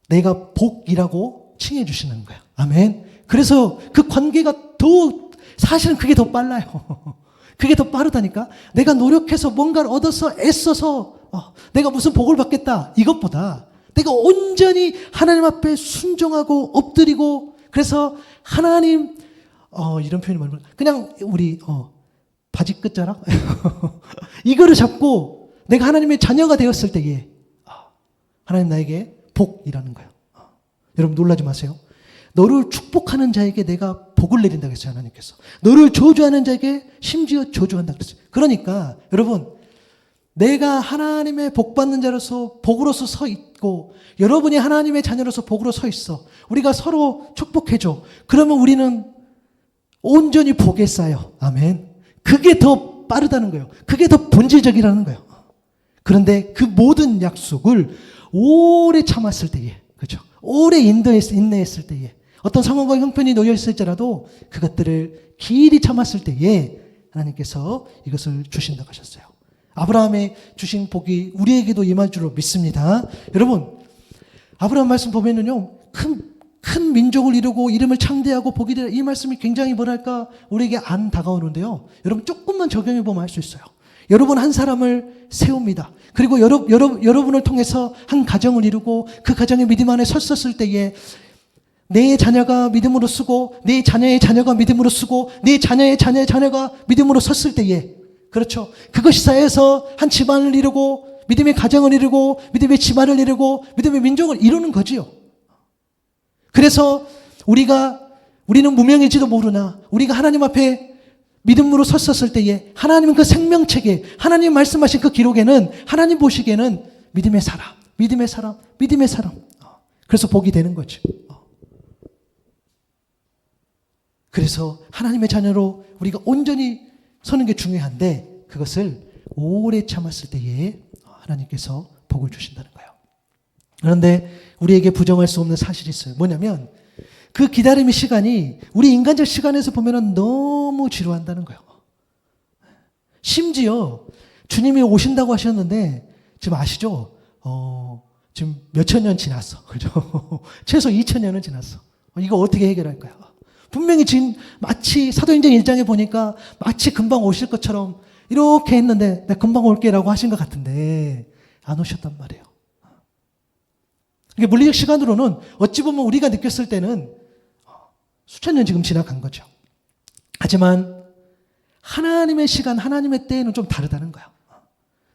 내가 복이라고 칭해 주시는 거야. 아멘. 그래서 그 관계가 사실은 그게 더 빨라요. 그게 더 빠르다니까. 내가 노력해서 뭔가를 얻어서 애써서 내가 무슨 복을 받겠다 이것보다 내가 온전히 하나님 앞에 순종하고 엎드리고 그래서 하나님 이런 표현이 뭐냐면 그냥 우리 바지 끝자락 이거를 잡고 내가 하나님의 자녀가 되었을 때에 하나님 나에게 복이라는 거예요. 여러분 놀라지 마세요. 너를 축복하는 자에게 내가 복을 내린다고 했어요. 하나님께서. 너를 저주하는 자에게 심지어 저주한다고 했어요. 그러니까 여러분 내가 하나님의 복받는 자로서 복으로서 서 있고 여러분이 하나님의 자녀로서 복으로 서 있어. 우리가 서로 축복해줘. 그러면 우리는 온전히 복에 쌓여. 아멘. 그게 더 빠르다는 거예요. 그게 더 본질적이라는 거예요. 그런데 그 모든 약속을 오래 참았을 때에, 그렇죠? 오래 인내했을 때에, 어떤 상황과 형편이 놓여 있을지라도 그것들을 길이 참았을 때에 하나님께서 이것을 주신다고 하셨어요. 아브라함의 주신 복이 우리에게도 임할 줄로 믿습니다. 여러분, 아브라함 말씀 보면은요, 큰 민족을 이루고 이름을 창대하고 복이 되라 이 말씀이 굉장히 뭐랄까 우리에게 안 다가오는데요. 여러분 조금만 적용해 보면 알 수 있어요. 여러분 한 사람을 세웁니다. 그리고 여러분을 통해서 한 가정을 이루고 그 가정의 믿음 안에 섰었을 때에 내 자녀가 믿음으로 쓰고 내 자녀의 자녀가 믿음으로 쓰고 내 자녀의 자녀의 자녀가 믿음으로 섰을 때에 그렇죠. 그것이 쌓여서 한 집안을 이루고 믿음의 가정을 이루고 믿음의 집안을 이루고 믿음의 민족을 이루는 거지요. 그래서 우리는 무명일지도 모르나 우리가 하나님 앞에 믿음으로 섰었을 때에 하나님은 그 생명책에 하나님 말씀하신 그 기록에는 하나님 보시기에는 믿음의 사람. 그래서 복이 되는 거죠. 그래서 하나님의 자녀로 우리가 온전히 서는 게 중요한데 그것을 오래 참았을 때에 하나님께서 복을 주신다는 거예요. 그런데 우리에게 부정할 수 없는 사실이 있어요. 뭐냐면 그 기다림의 시간이 우리 인간적 시간에서 보면 너무 지루한다는 거예요. 심지어 주님이 오신다고 하셨는데 지금 아시죠? 지금 몇천 년 지났어. 그죠? 최소 2000년은 지났어. 이거 어떻게 해결할까요? 분명히 지금 마치 사도행전 1장에 보니까 마치 금방 오실 것처럼 이렇게 했는데 내가 금방 올게라고 하신 것 같은데 안 오셨단 말이에요. 이게 물리적 시간으로는 어찌 보면 우리가 느꼈을 때는 수천 년 지금 지나간 거죠. 하지만 하나님의 시간, 하나님의 때에는 좀 다르다는 거예요.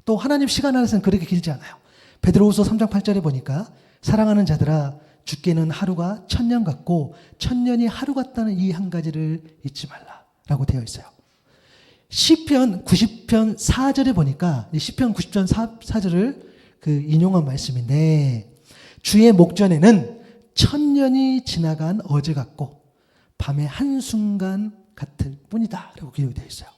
또 하나님 시간 안에서는 그렇게 길지 않아요. 베드로후서 3장 8절에 보니까 사랑하는 자들아 죽게는 하루가 1000년 같고 1000년이 하루 같다는 이 한 가지를 잊지 말라라고 되어 있어요. 시편 90편 4절에 보니까 이 시편 90편 4절을 인용한 말씀인데 주의 목전에는 1000년이 지나간 어제 같고 밤의 한순간 같을 뿐이다 라고 기록되어 있어요.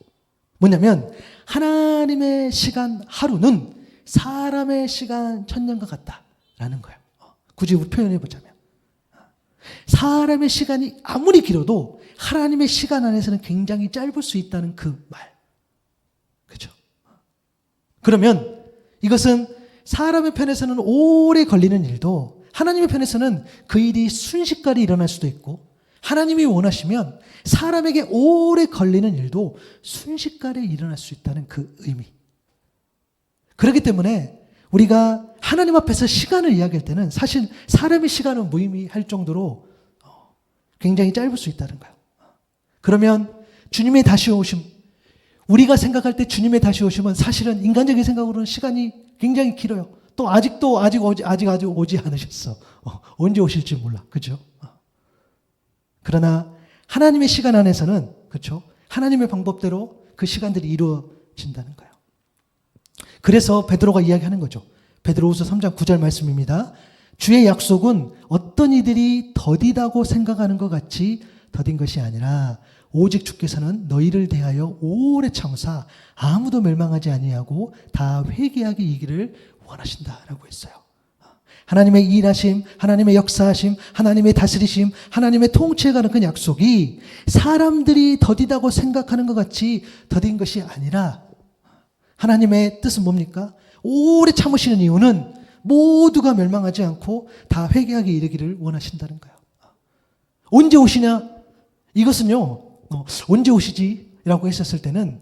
뭐냐면 하나님의 시간 하루는 사람의 시간 1000년과 같다라는 거예요. 굳이 표현해 보자면 사람의 시간이 아무리 길어도 하나님의 시간 안에서는 굉장히 짧을 수 있다는 그 말. 그렇죠? 그러면 이것은 사람의 편에서는 오래 걸리는 일도 하나님의 편에서는 그 일이 순식간에 일어날 수도 있고, 하나님이 원하시면 사람에게 오래 걸리는 일도 순식간에 일어날 수 있다는 그 의미. 그렇기 때문에 우리가 하나님 앞에서 시간을 이야기할 때는 사실 사람의 시간은 무의미할 정도로 굉장히 짧을 수 있다는 거예요. 그러면 주님의 다시 오심, 우리가 생각할 때 주님의 다시 오심은 사실은 인간적인 생각으로는 시간이 굉장히 길어요. 또 아직 오지 않으셨어. 언제 오실지 몰라. 그죠? 그러나 하나님의 시간 안에서는, 그렇죠? 하나님의 방법대로 그 시간들이 이루어진다는 거예요. 그래서 베드로가 이야기하는 거죠. 베드로후서 3장 9절 말씀입니다. 주의 약속은 어떤 이들이 더디다고 생각하는 것 같이 더딘 것이 아니라 오직 주께서는 너희를 대하여 오래 참으사 아무도 멸망하지 아니하고 다 회개하게 이기를 원하신다라고 했어요. 하나님의 일하심, 하나님의 역사하심, 하나님의 다스리심, 하나님의 통치해가는 그 약속이 사람들이 더디다고 생각하는 것 같이 더딘 것이 아니라, 하나님의 뜻은 뭡니까? 오래 참으시는 이유는 모두가 멸망하지 않고 다 회개하게 이르기를 원하신다는 거예요. 언제 오시냐? 이것은요, 언제 오시지? 라고 했었을 때는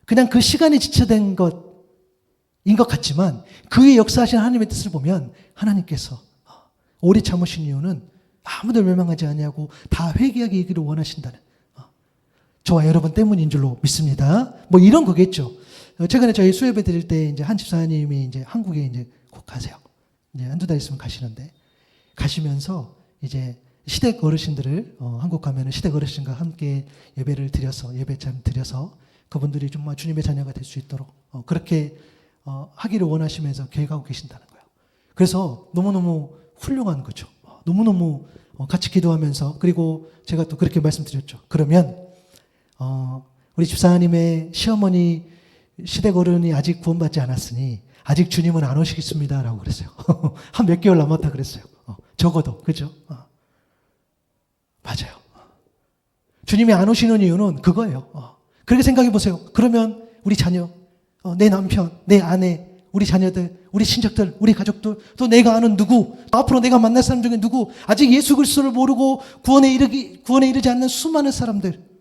그냥 그 시간이 지체된 것인 것 같지만, 그의 역사하신 하나님의 뜻을 보면 하나님께서 오래 참으신 이유는 아무도 멸망하지 아니하고 다 회개하게 이르기를 원하신다는, 저와 여러분 때문인 줄로 믿습니다. 뭐 이런 거겠죠. 최근에 저희 수협에 드릴 때 이제 한 집사님이 이제 한국에 이제 곧 가세요. 이제 한두 달 있으면 가시는데, 가시면서 이제 시댁 어르신들을 한국 가면은 시댁 어르신과 함께 예배참 드려서 그분들이 정말 주님의 자녀가 될 수 있도록 그렇게 하기를 원하시면서 계획하고 계신다는 거예요. 그래서 너무너무 훌륭한 거죠. 너무너무 같이 기도하면서, 그리고 제가 또 그렇게 말씀드렸죠. 그러면 우리 집사님의 시어머니 시댁 어른이 아직 구원받지 않았으니 아직 주님은 안 오시겠습니다라고 그랬어요. 한 몇 개월 남았다 그랬어요. 적어도. 그죠? 맞아요. 주님이 안 오시는 이유는 그거예요. 그렇게 생각해 보세요. 그러면 우리 자녀, 내 남편, 내 아내, 우리 자녀들, 우리 친척들, 우리 가족들, 또 내가 아는 누구, 앞으로 내가 만날 사람 중에 누구, 아직 예수 그리스도를 모르고 구원에 이르지 않는 수많은 사람들,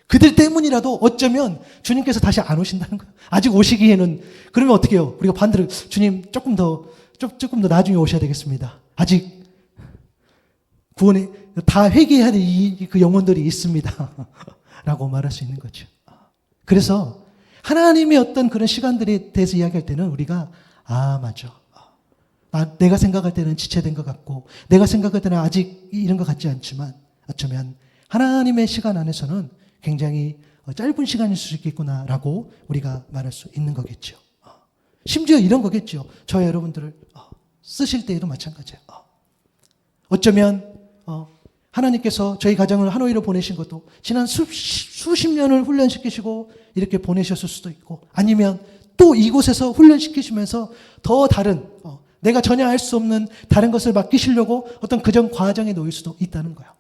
그들 때문이라도 어쩌면 주님께서 다시 안 오신다는 거예요. 아직 오시기에는. 그러면 어떻게 해요? 우리가 반대로 주님 조금 더 나중에 오셔야 되겠습니다. 아직 구원에 다 회개해야 될 그 영혼들이 있습니다. 라고 말할 수 있는 거죠. 그래서 하나님의 어떤 그런 시간들에 대해서 이야기할 때는 우리가 맞아. 내가 생각할 때는 지체된 것 같고, 내가 생각할 때는 아직 이런 것 같지 않지만, 어쩌면 하나님의 시간 안에서는 굉장히 짧은 시간일 수 있겠구나라고 우리가 말할 수 있는 거겠죠. 심지어 이런 거겠죠. 저와 여러분들을 쓰실 때에도 마찬가지예요. 어쩌면 하나님께서 저희 가정을 하노이로 보내신 것도 지난 수십 년을 훈련시키시고 이렇게 보내셨을 수도 있고, 아니면 또 이곳에서 훈련시키시면서 더 다른 내가 전혀 알 수 없는 다른 것을 맡기시려고 어떤 그전 과정에 놓일 수도 있다는 거예요.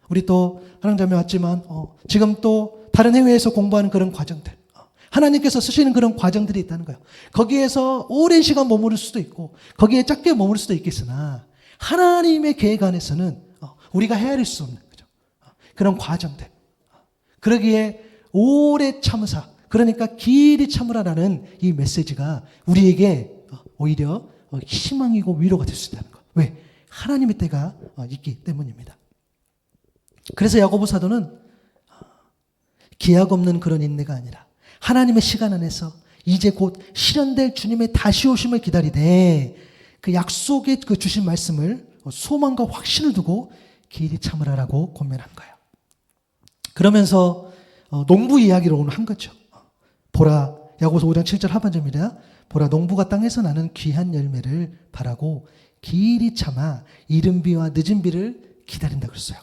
우리 또 하나님자매 왔지만 지금 또 다른 해외에서 공부하는 그런 과정들, 하나님께서 쓰시는 그런 과정들이 있다는 거예요. 거기에서 오랜 시간 머무를 수도 있고 거기에 짧게 머무를 수도 있겠으나, 하나님의 계획 안에서는 우리가 헤아릴 수 없는 거죠. 그런 과정들. 그러기에 오래 참으사, 그러니까 길이 참으라라는 이 메시지가 우리에게 오히려 희망이고 위로가 될 수 있다는 것. 왜? 하나님의 때가 있기 때문입니다. 그래서 야고보 사도는 기약 없는 그런 인내가 아니라 하나님의 시간 안에서 이제 곧 실현될 주님의 다시 오심을 기다리되 그 약속의 그 주신 말씀을 소망과 확신을 두고 길이 참으라라고 권면한 거예요. 그러면서 농부 이야기를 오늘 한 거죠. 보라, 야고보서 5장 7절 하반절입니다. 보라, 농부가 땅에서 나는 귀한 열매를 바라고 길이 참아 이른 비와 늦은 비를 기다린다 그랬어요.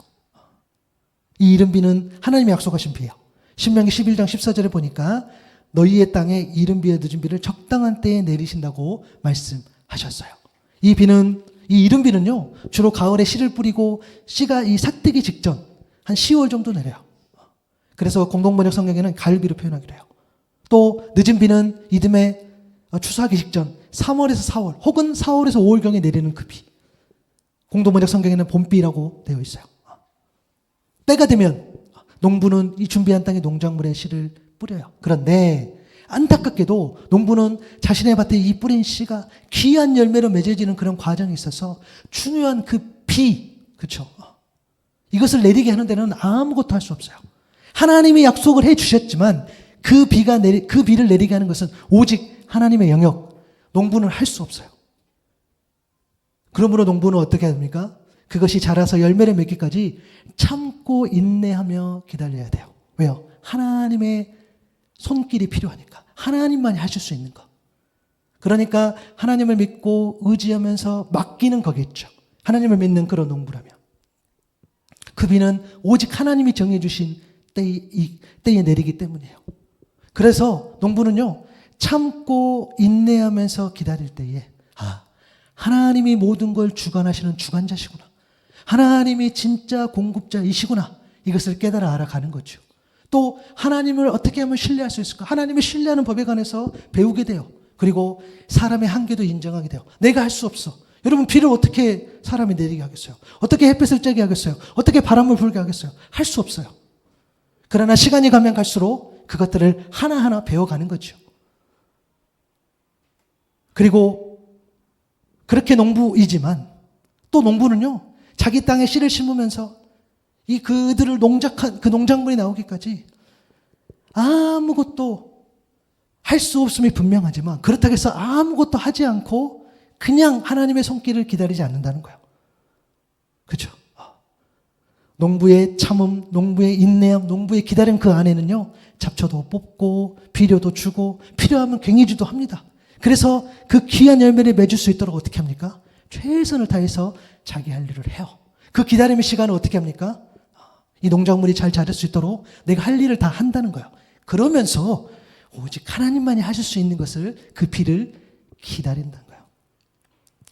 이 이른 비는 하나님이 약속하신 비예요. 신명기 11장 14절에 보니까 너희의 땅에 이른 비와 늦은 비를 적당한 때에 내리신다고 말씀하셨어요. 이 이른 비는요, 주로 가을에 씨를 뿌리고 씨가 이 삭뜨기 직전 한 10월 정도 내려요. 그래서 공동번역 성경에는 가을비로 표현하기로 해요. 또 늦은 비는 이듬해 추수하기 직전 3월에서 4월 혹은 4월에서 5월경에 내리는 그 비. 공동번역 성경에는 봄비라고 되어 있어요. 때가 되면 농부는 이 준비한 땅에 농작물의 씨를 뿌려요. 그런데 안타깝게도 농부는 자신의 밭에 이 뿌린 씨가 귀한 열매로 맺어지는 그런 과정이 있어서 중요한 그 비, 그렇죠? 이것을 내리게 하는 데는 아무것도 할 수 없어요. 하나님이 약속을 해 주셨지만 그 비를 내리게 하는 것은 오직 하나님의 영역, 농부는 할 수 없어요. 그러므로 농부는 어떻게 합니까? 그것이 자라서 열매를 맺기까지 참고 인내하며 기다려야 돼요. 왜요? 하나님의 손길이 필요하니까. 하나님만이 하실 수 있는 것. 그러니까 하나님을 믿고 의지하면서 맡기는 거겠죠. 하나님을 믿는 그런 농부라면. 그 비는 오직 하나님이 정해주신 때에 내리기 때문이에요. 그래서 농부는요, 참고 인내하면서 기다릴 때에, 하나님이 모든 걸 주관하시는 주관자시구나. 하나님이 진짜 공급자이시구나. 이것을 깨달아 알아가는 거죠. 또 하나님을 어떻게 하면 신뢰할 수 있을까? 하나님을 신뢰하는 법에 관해서 배우게 돼요. 그리고 사람의 한계도 인정하게 돼요. 내가 할 수 없어. 여러분, 비를 어떻게 사람이 내리게 하겠어요? 어떻게 햇빛을 쬐게 하겠어요? 어떻게 바람을 불게 하겠어요? 할 수 없어요. 그러나 시간이 가면 갈수록 그것들을 하나하나 배워가는 거죠. 그리고 그렇게 농부이지만 또 농부는요, 자기 땅에 씨를 심으면서 그들을 농작한 그 농작물이 나오기까지 아무것도 할 수 없음이 분명하지만 그렇다고 해서 아무것도 하지 않고 그냥 하나님의 손길을 기다리지 않는다는 거예요. 그렇죠? 농부의 참음, 농부의 인내함, 농부의 기다림 그 안에는요, 잡초도 뽑고 비료도 주고 필요하면 괭이주도 합니다. 그래서 그 귀한 열매를 맺을 수 있도록 어떻게 합니까? 최선을 다해서 자기 할 일을 해요. 그 기다림의 시간을 어떻게 합니까? 이 농작물이 잘 자랄 수 있도록 내가 할 일을 다 한다는 거예요. 그러면서 오직 하나님만이 하실 수 있는 것을, 그 비를 기다린다는 거예요.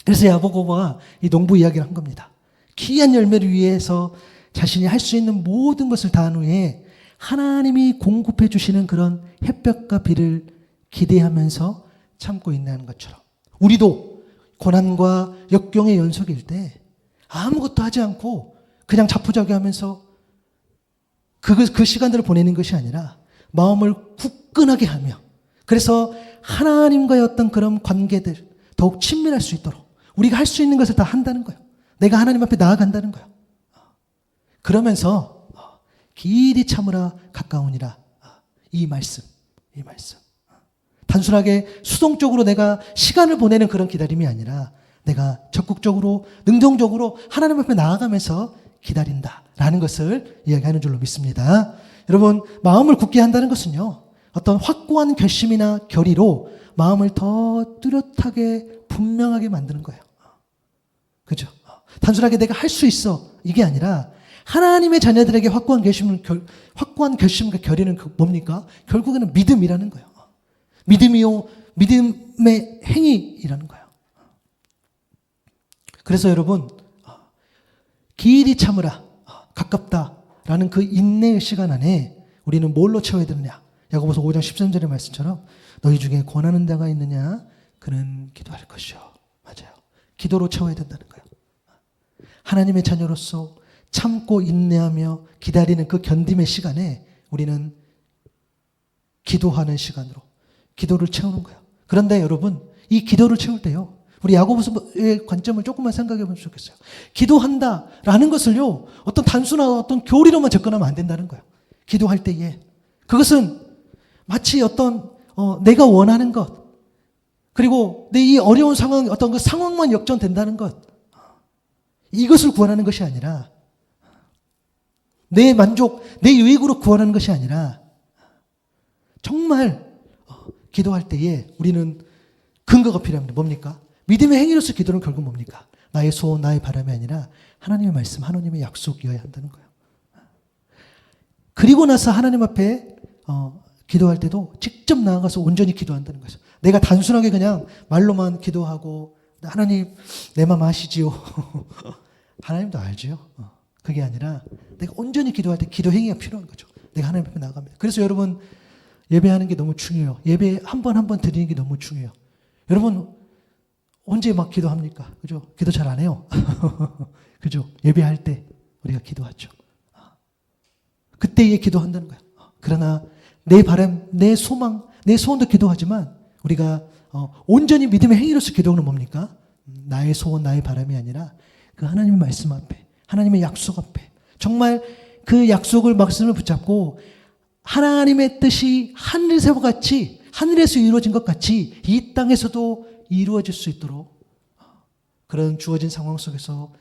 그래서 야고보가 이 농부 이야기를 한 겁니다. 귀한 열매를 위해서 자신이 할 수 있는 모든 것을 다한 후에 하나님이 공급해 주시는 그런 햇볕과 비를 기대하면서 참고 인내하는 것처럼 우리도 고난과 역경의 연속일 때 아무것도 하지 않고 그냥 자포자기하면서 그 시간들을 보내는 것이 아니라 마음을 굳건하게 하며, 그래서 하나님과의 어떤 그런 관계들 더욱 친밀할 수 있도록 우리가 할 수 있는 것을 다 한다는 거예요. 내가 하나님 앞에 나아간다는 거예요. 그러면서 길이 참으라 가까우니라. 이 말씀. 단순하게 수동적으로 내가 시간을 보내는 그런 기다림이 아니라 내가 적극적으로, 능동적으로 하나님 앞에 나아가면서 기다린다라는 것을 이야기하는 줄로 믿습니다. 여러분, 마음을 굳게 한다는 것은요, 어떤 확고한 결심이나 결의로 마음을 더 뚜렷하게 분명하게 만드는 거예요. 그죠? 단순하게 내가 할 수 있어, 이게 아니라 하나님의 자녀들에게 확고한 결심과 결의는 뭡니까? 결국에는 믿음이라는 거예요. 믿음이요, 믿음의 행위이라는 거예요. 그래서 여러분, 길이 참으라, 가깝다라는 그 인내의 시간 안에 우리는 뭘로 채워야 되느냐? 야고보서 5장 13절의 말씀처럼 너희 중에 권하는 자가 있느냐? 그는 기도할 것이요. 맞아요. 기도로 채워야 된다는 거예요. 하나님의 자녀로서 참고 인내하며 기다리는 그 견딤의 시간에 우리는 기도하는 시간으로 기도를 채우는 거예요. 그런데 여러분, 이 기도를 채울 때요, 우리 야고보서의 관점을 조금만 생각해 보면 좋겠어요. 기도한다라는 것을요, 어떤 단순한 어떤 교리로만 접근하면 안 된다는 거예요. 기도할 때에 그것은 마치 어떤 내가 원하는 것, 그리고 내 이 어려운 상황, 어떤 그 상황만 역전된다는 것, 이것을 구원하는 것이 아니라, 내 만족, 내 유익으로 구원하는 것이 아니라, 정말 기도할 때에 우리는 근거가 필요합니다. 뭡니까? 믿음의 행위로서 기도는 결국 뭡니까? 나의 소원, 나의 바람이 아니라 하나님의 말씀, 하나님의 약속이어야 한다는 거예요. 그리고 나서 하나님 앞에 기도할 때도 직접 나아가서 온전히 기도한다는 거죠. 내가 단순하게 그냥 말로만 기도하고 하나님 내 맘 아시지요. 하나님도 알지요. 그게 아니라 내가 온전히 기도할 때 기도 행위가 필요한 거죠. 내가 하나님 앞에 나아갑니다. 그래서 여러분, 예배하는 게 너무 중요해요. 예배 한 번 한 번 드리는 게 너무 중요해요. 여러분 언제 막 기도합니까? 그죠? 기도 잘 안 해요. 그죠? 예배할 때 우리가 기도하죠. 그때에 기도한다는 거예요. 그러나 내 바람, 내 소망, 내 소원도 기도하지만 우리가 온전히 믿음의 행위로서 기도는 뭡니까? 나의 소원, 나의 바람이 아니라 그 하나님의 말씀 앞에, 하나님의 약속 앞에 정말 그 약속을 말씀을 붙잡고 하나님의 뜻이 하늘에서 같이 하늘에서 이루어진 것 같이 이 땅에서도 이루어질 수 있도록 그런 주어진 상황 속에서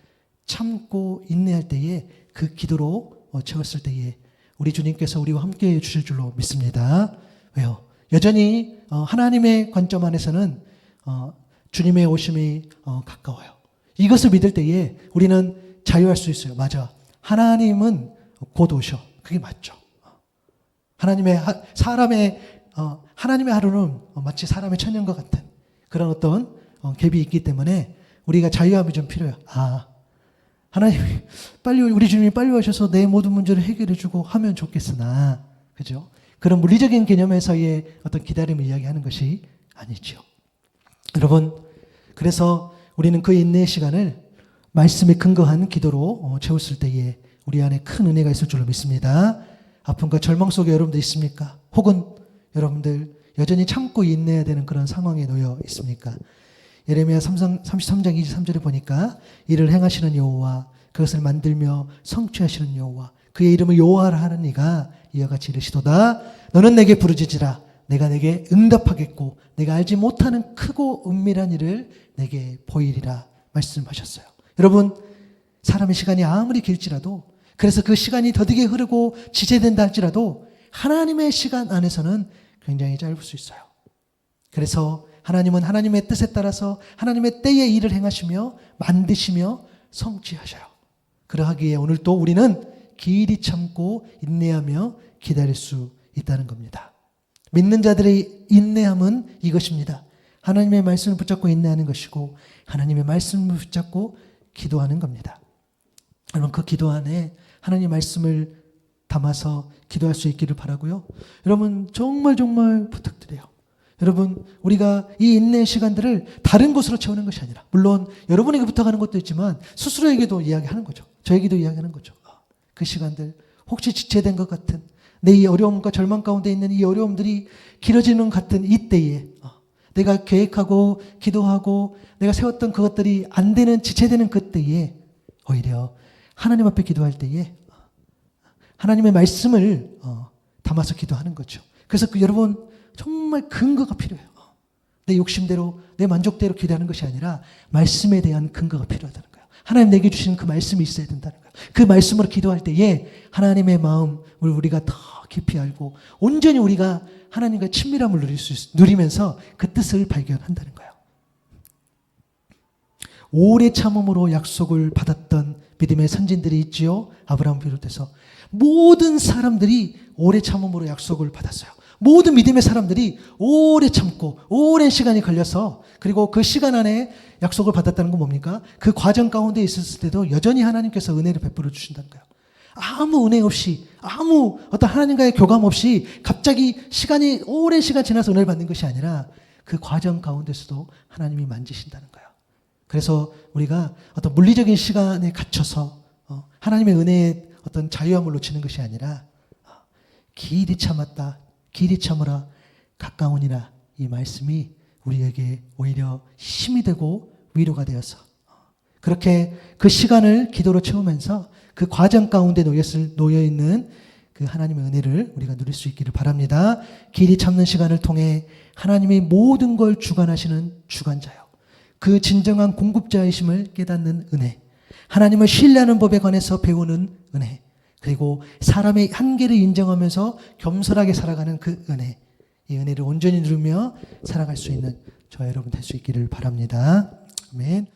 참고 인내할 때에 그 기도로 채웠을 때에 우리 주님께서 우리와 함께 해 주실 줄로 믿습니다. 왜요? 여전히 하나님의 관점 안에서는 주님의 오심이 가까워요. 이것을 믿을 때에 우리는 자유할 수 있어요. 맞아. 하나님은 곧 오셔. 그게 맞죠. 하나님의 하루는 마치 사람의 천년과 같은 그런 어떤 갭이 있기 때문에 우리가 자유함이 좀 필요해요. 하나님이 빨리 우리 주님이 빨리 오셔서 내 모든 문제를 해결해 주고 하면 좋겠으나 그죠? 그런 물리적인 개념에서의 어떤 기다림을 이야기하는 것이 아니죠. 여러분 그래서 우리는 그 인내의 시간을 말씀에 근거한 기도로 채웠을 때에 우리 안에 큰 은혜가 있을 줄로 믿습니다. 아픔과 절망 속에 여러분들 있습니까? 혹은 여러분들 여전히 참고 인내해야 되는 그런 상황에 놓여 있습니까? 예레미야 33장 23절에 보니까 이를 행하시는 여호와 그것을 만들며 성취하시는 여호와 그의 이름을 여호와라 하는 이가 이와 같이 이르시도다. 너는 내게 부르짖으라. 내가 내게 응답하겠고 내가 알지 못하는 크고 은밀한 일을 내게 보이리라 말씀하셨어요. 여러분 사람의 시간이 아무리 길지라도 그래서 그 시간이 더디게 흐르고 지체된다 할지라도 하나님의 시간 안에서는 굉장히 짧을 수 있어요. 그래서 하나님은 하나님의 뜻에 따라서 하나님의 때에 일을 행하시며 만드시며 성취하셔요. 그러하기에 오늘 또 우리는 길이 참고 인내하며 기다릴 수 있다는 겁니다. 믿는 자들의 인내함은 이것입니다. 하나님의 말씀을 붙잡고 인내하는 것이고 하나님의 말씀을 붙잡고 기도하는 겁니다. 여러분 그 기도 안에 하나님의 말씀을 담아서 기도할 수 있기를 바라고요. 여러분 정말 부탁드려요. 여러분 우리가 이 인내의 시간들을 다른 곳으로 채우는 것이 아니라 물론 여러분에게 부탁하는 것도 있지만 스스로에게도 이야기하는 거죠. 저에게도 이야기하는 거죠. 그 시간들 혹시 지체된 것 같은 내 이 어려움과 절망 가운데 있는 이 어려움들이 길어지는 것 같은 이때에 내가 계획하고 기도하고 내가 세웠던 그것들이 안 되는 지체되는 그때에 오히려 하나님 앞에 기도할 때에 하나님의 말씀을 담아서 기도하는 거죠. 그래서 여러분 정말 근거가 필요해요. 내 욕심대로 내 만족대로 기도하는 것이 아니라 말씀에 대한 근거가 필요하다는 거예요. 하나님 내게 주시는 그 말씀이 있어야 된다는 거예요. 그 말씀으로 기도할 때에 하나님의 마음을 우리가 더 깊이 알고 온전히 우리가 하나님과 친밀함을 누리면서 그 뜻을 발견한다는 거예요. 오래 참음으로 약속을 받았던 믿음의 선진들이 있지요. 아브라함 비롯해서 모든 사람들이 오래 참음으로 약속을 받았어요. 모든 믿음의 사람들이 오래 참고 오랜 시간이 걸려서 그리고 그 시간 안에 약속을 받았다는 건 뭡니까? 그 과정 가운데 있었을 때도 여전히 하나님께서 은혜를 베풀어 주신다는 거예요. 아무 은혜 없이 아무 어떤 하나님과의 교감 없이 갑자기 오랜 시간 지나서 은혜를 받는 것이 아니라 그 과정 가운데서도 하나님이 만지신다는 거예요. 그래서 우리가 어떤 물리적인 시간에 갇혀서 하나님의 은혜의 어떤 자유함을 놓치는 것이 아니라 길이 참았다. 길이 참으라 가까우니라 이 말씀이 우리에게 오히려 힘이 되고 위로가 되어서 그렇게 그 시간을 기도로 채우면서 그 과정 가운데 놓여있는 그 하나님의 은혜를 우리가 누릴 수 있기를 바랍니다. 길이 참는 시간을 통해 하나님이 모든 걸 주관하시는 주관자요. 그 진정한 공급자이심을 깨닫는 은혜. 하나님을 신뢰하는 법에 관해서 배우는 은혜. 그리고 사람의 한계를 인정하면서 겸손하게 살아가는 그 은혜. 이 은혜를 온전히 누리며 살아갈 수 있는 저와 여러분 될 수 있기를 바랍니다. 아멘.